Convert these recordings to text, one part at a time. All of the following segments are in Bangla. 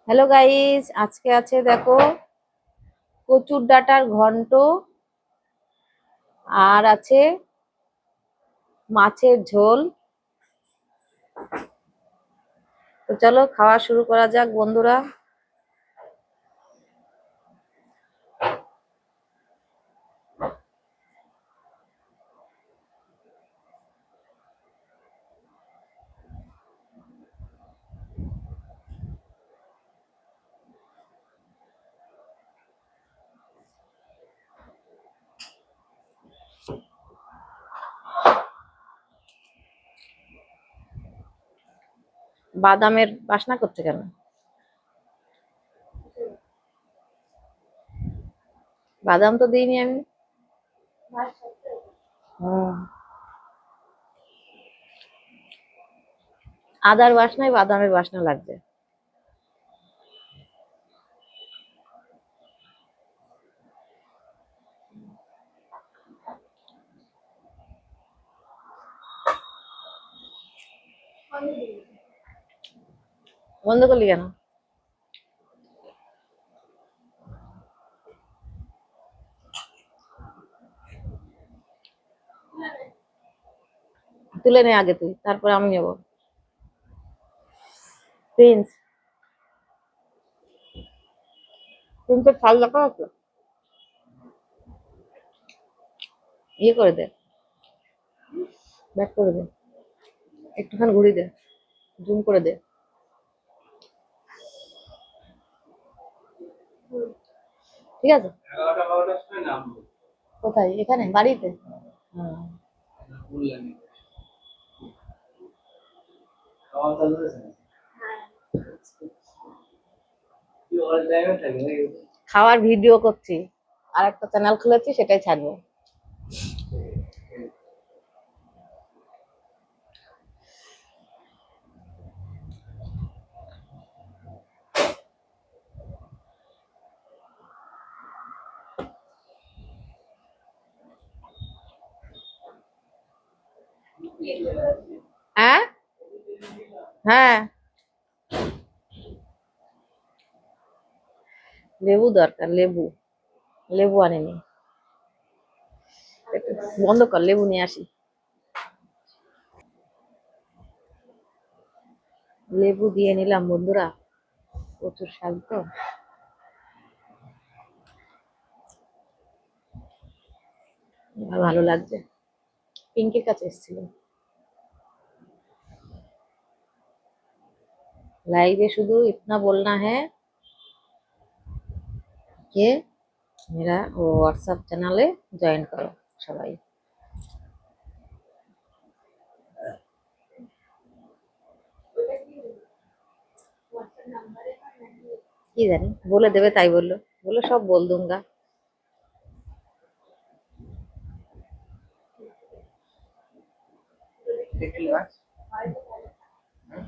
হ্যালো গাইস, আজকে আছে দেখো কচুর ডাঁটার ঘন্ট আর আছে মাছের ঝোল। তো চলো খাওয়া শুরু করা যাক বন্ধুরা। বাদামের বাসনা করছে কেন? বাদাম তো দিইনি আমি। হুম, আদার বাসনায় বাদামের বাসনা লাগবে। বন্ধ করলি কেন? তুলে নে আগে তুই, তারপর আমি নেবো। প্রিন্স, প্রিন্সের ফাল দেখা আছে, ইয়ে করে দে, ব্যাক করে দে, একটুখানি ঘুরি দে, জুম করে দে। ঠিক আছে? কোথায়? এখানে বাড়িতে? হুম। খাওয়ার ভিডিও করছি, আর একটা চ্যানেল খুলেছি, সেটাই ছাড়বো। হ্যাঁ, হ্যাঁ, লেবু দরকার, লেবু, লেবু আনিনি। একটু বন্ধ কর, লেবু নিয়ে আসি। লেবু দিয়ে নিলাম বন্ধুরা, প্রচুর শাক তো। ভালো লাগছে। পিঙ্কের কাছে এসেছিল लाइव শুধু इतना बोलना है कि मेरा व्हाट्सएप চ্যানেলে জয়েন করো সবাই। কি জানি, বলে দেবে তাই বললো, বলে সব বল दूंगा।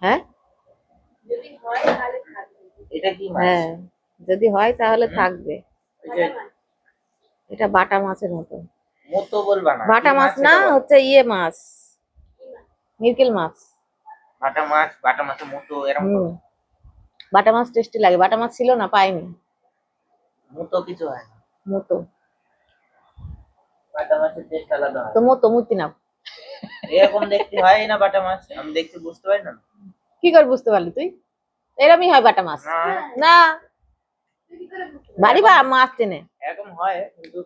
হ্যাঁ, এটা কি মাছ? হ্যাঁ, যদি হয় তাহলে থাকবে। এটা বাটা মাছের মতো। মতো বলবা না, বাটা কি মাছ মাছ না, এটা বলো। হচ্ছে ইয়ে মাছ, মিরকেল মাছ। বাটা মাছের মতো এরকম হুম, করে। বাটা মাছ টেস্টি লাগে। বাটা মাছ ছিল না, পাইনি। মতো কিছু হয় না, মতো বাটা মাছের টেস্ট আলাদা হয়। তো মতো মুতি না। এরকম দেখতে হয় না বাটা মাছ, আমি দেখতে বুঝতে পারি না। কি করে বুঝতে পারলি তুই? এরমই হয় বাটা মাছ। না, না, বাড়ি বা মাছ চেনে এরকম হয় কিন্তু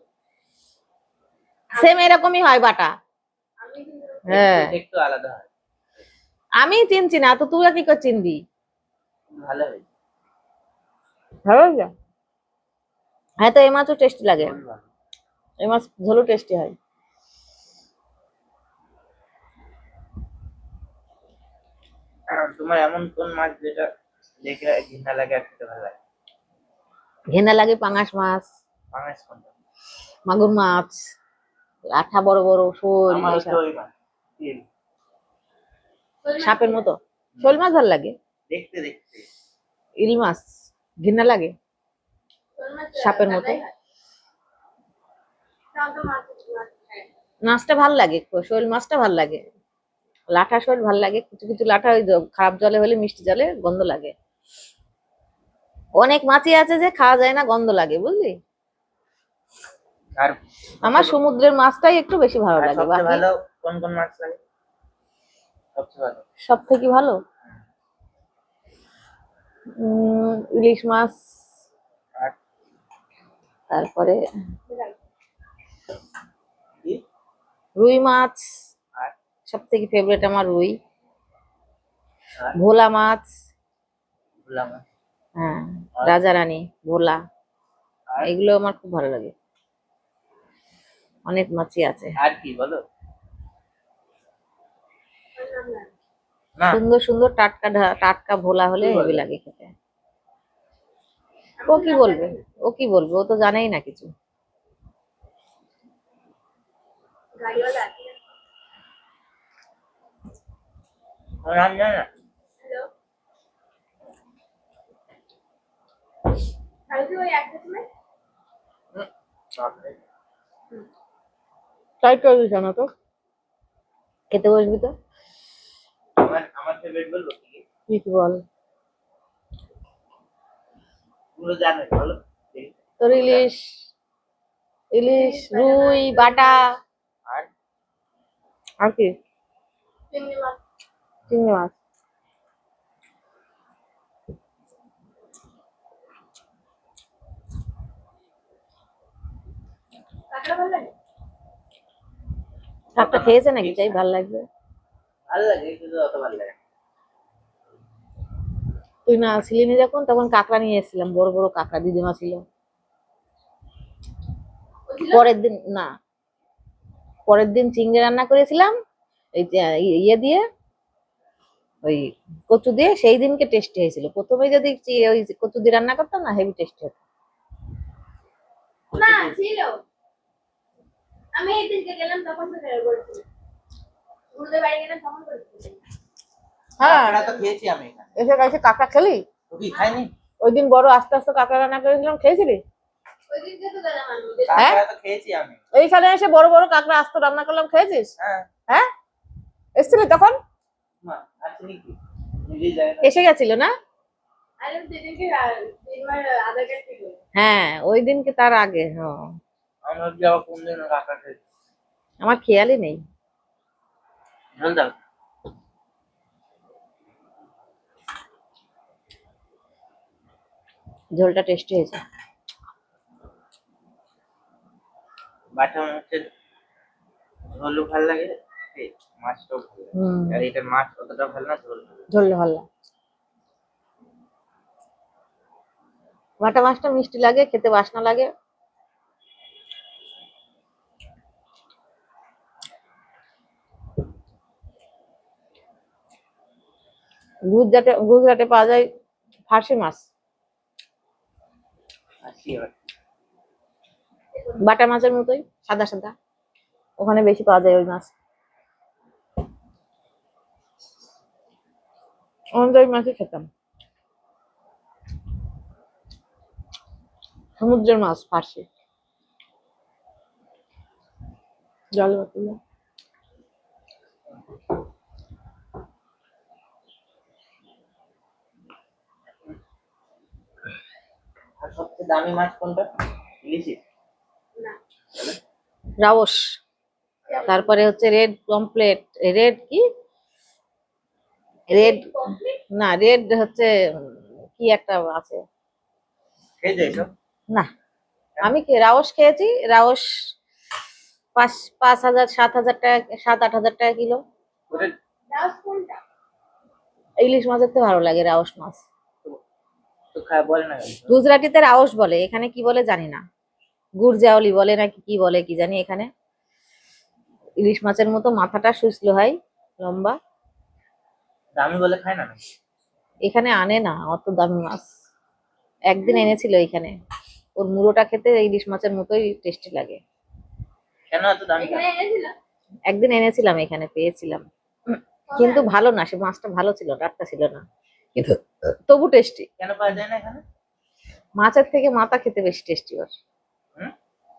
সেম এরকমই হয় বাটা। হ্যাঁ, একটু আলাদা হয়। আমি চিনছি না তো, তুই কি করে চিনবি? ভালো হয়, ভালো লাগে। হ্যাঁ, তো এই মাছও টেস্টি লাগে। ঝোল ভালো। এই মাছ ঝোলও টেস্টি হয়। তোমার এমন কোন মাছ যেটা দেখে ঘৃণা লাগে আর খেতে ভালো লাগে? ঘেনা লাগে পাঙাশ মাছ, পাঙাশ কোনটা? মাগুর মাছ, লাঠা বড় বড়, শোল, আমার হচ্ছে এইসব। ওই মাছ, ইল। সাপের মতো শোল মাছ ভালো লাগে। দেখতে দেখতে ইল মাছ ঘেনা লাগে, সাপের মতো। মাছটা ভাল লাগে, শোল মাছটা ভাল লাগে। লাঠা শোল ভাল লাগে, কিছু কিছু লাঠা ওই খারাপ জলে হলে, মিষ্টি জলে গন্ধ লাগে। অনেক মাছই আছে যে খাওয়া যায় না, গন্ধ লাগে, বুঝলি? আর আমার সমুদ্রের মাছটাই একটু বেশি ভালো আর লাগে। সবচেয়ে বাকি ভালো কোন কোন মাছ লাগে? সবচেয়ে ভালো সব থেকে ভালো ইলিশ মাছ, আর তারপরে কি? রুই মাছ। আর সব থেকে ফেভারিট আমার রুই। আর ভোলা মাছ, ভোলা মাছ। হ্যাঁ, আর রাজারানী, ভোলা, আর এগুলো আমার খুব ভালো লাগে। অনেক মাছই আছে। আর কি বলো? না, সুন্দর সুন্দর টাটকা টাটকা ভোলা হলে কি হেভি বলবে? লাগে খেতে। ও কি বলবে, ও কি বলবে, ও তো জানেই না কিছু। আমার নাম জানে না। হুম, বাপরে। ট্রাই করে জানো তো, খেতে বসবি তো। আমার আমার ফেভারিট বলবো কি? কি কি বল? পুরো জানো বলো দেখি। তোর ইলিশ, ইলিশ, রুই, বাটা, আর আর কি? চিংড়ি মাছ। কাকটা খেয়েছে নাকি, চাই ভাল লাগবে। ভালো লাগে কিন্তু অত ভালো লাগে না। তুই না ছিলি না যখন, তখন কাঁকড়া নিয়ে এসেছিলাম, বড় বড় কাঁকড়া, দিদিমা ছিল। পরের দিন না, পরের দিন চিংড়ি রান্না করেছিলাম এই যে ইয়ে দিয়ে, ওই কচু দিয়ে। সেই দিনকে টেস্টি হয়েছিল। প্রথমে যদি ওই কচু দিয়ে রান্না করতাম না, হেভি টেস্টি হতো। না ছিল, আমি এই দিনকে গেলাম তখন তো করেছিল, গুরুদেব বাড়ি গেলাম তখন করেছিল। হ্যাঁ, কাঁকড়া তো খেয়েছি আমি এখানে। এসে গেছে। কাঁকড়া খেলি? তো কি খাইনি? ওই দিন বড় আস্তে আস্তে কাঁকড়া রান্না করেছিলাম, খেয়েছিলি? ওই দিনকে তো গেলাম আমি। হ্যাঁ, কাঁকড়া তো খেয়েছি আমি। এইখানে এসে বড় বড় কাঁকড়া আস্ত রান্না করলাম, খেয়েছিস? হ্যাঁ। হ্যাঁ, এসেছিলি তখন? মা আসেনি কি? নিজেই যায় না। এসে গেছিল না? আরে আমি সেদিনকে তিনবার আধার কার্ড ঠিক হলো। হ্যাঁ, ওই দিনকে তার আগে। হ্যাঁ, আমি ভাবছি আবার কোন দিন কাঁকড়া খেয়েছি। আমার খেয়ালই নেই। ঝোল দাও। ঝোলটা টেস্টি হয়েছে। বাটা মাছের ঝোলও ভালো লাগে, এই মাছটাও ভালো লাগে। হুম, আর এটার মাছ অতটা ভালো না, ঝোল ভালো। ঝোল ভালো লাগে। বাটা মাছটা মিষ্টি লাগে, খেতে বাসনা লাগে। গুজরাটে, গুজরাটে পাওয়া যায় ফার্সি মাছ, আসি এবার। বাটা মাছের মতোই, সাদা সাদা। ওখানে বেশি পাওয়া যায় ওই মাছ। আমরা ওই মাছই খেতাম, সমুদ্রের মাছ, ফার্সি। জল বাতুল। আর সবচেয়ে দামি মাছ কোনটা? ইলিশি। না রাওস, তারপরে হচ্ছে রেড পমফ্লেট, রেড কি, রেড, কমপ্লিট। না রেড হচ্ছে কি একটা আছে। খেয়ে যাই সব। না, আমি কি রাওস খেয়েছি। রাওস 5,000 7,000 টাকা, 7-8 হাজার টাকা কিলো। ওটা দাস কোনটা? ইলিশ মাছের তো ভালো লাগে রাওস মাছ। তো- তো খায় বলে না কেন? গুজরাটিতে রাওস বলে, এখানে কি বলে জানি না। গুরজাওলি বলে নাকি কি বলে কি জানি। এখানে ইলিশ মাছের মতো মাথাটা সুস্লো হয়, লম্বা। দামি বলে খায় না নাকি? এখানে আনে না অত দামি মাছ। একদিন এনেছিল এখানে, ওর মুড়োটা খেতে ইলিশ মাছের মতোই টেস্টি লাগে। কেন এত দামি এখানে কেন? এনেছিল একদিন এনেছিলাম, এখানে পেয়েছিলাম, কিন্তু ভালো না, সে মাছটা ভালো ছিল, টাটকা ছিল না, কিন্তু তবু টেস্টি। কেন পাওয়া যায় না এখানে? মাছের থেকে মাথা খেতে বেশি টেস্টি ওর। হুম?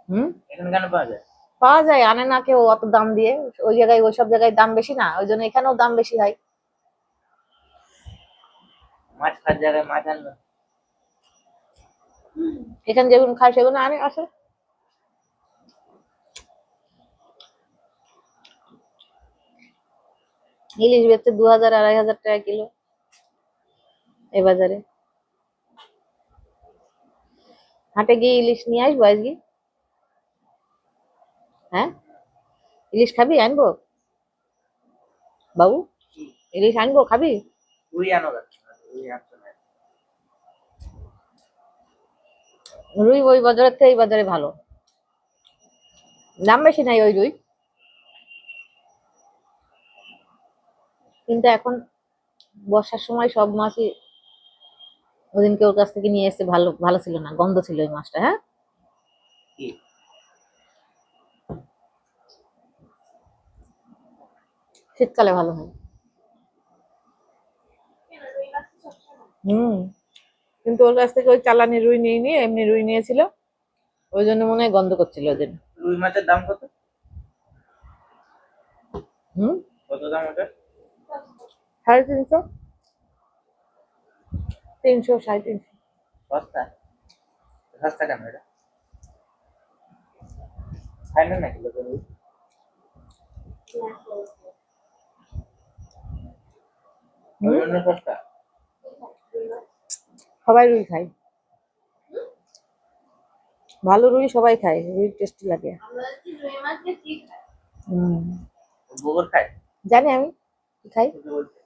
হুম, এখানে কেন পাওয়া যায়? পাওয়া যায়, আনে না কেউ অত দাম দিয়ে। ওই জায়গায়, ওই সব জায়গায় দাম বেশি না, ওই জন্য এখানেও দাম বেশি হয়। মাছ খাওয়ার জায়গায় মাছ আনবে। এখানে যেগুলো খায় সেগুলো আনে আসে। ইলিশ বেচছে 2000-2500 টাকা কিলো এই বাজারে। হাটে গিয়ে ইলিশ নিয়ে আসবো আজকে। হ্যাঁ, ইলিশ খাবি? আনবো বাবু, কি ইলিশ আনবো, খাবি? রুই আনো যাচ্ছে না, রুই আনছো না। রুই ওই বাজারের থেকে এই বাজারে ভালো, দাম বেশি নাই ওই রুই, কিন্তু এখন বর্ষার সময় সব মাছই, ওদিনকে ওর কাছ থেকে নিয়ে এসে ভালো ভালো ছিল না, গন্ধ ছিল ওই মাছটা। হ্যাঁ, কি শীতকালে ভালো হয়। কেন রুই মাছ তো সবসময় হুম, কিন্তু ওর কাছ থেকে ওই চালানি রুই নিয়ে নিয়ে এমনি রুই নিয়েছিল, ওই জন্য মনে হয় গন্ধ করছিল ওদিন। রুই মাছের দাম কত? হুম, কত দাম ওটা? 350, 300, 350। সস্তা? সস্তা কেন এটা? খাই না নাকি লোকের রুই? ওই জন্য সস্তা? সবাই রুই খায়, ভালো রুই সবাই খায়, রুই টেস্টি লাগে। আমরা যদি রুই মাছকে ঠিক খাই হুম, গোবর খায়? জানি আমি কি খাই। তোকে বলছে।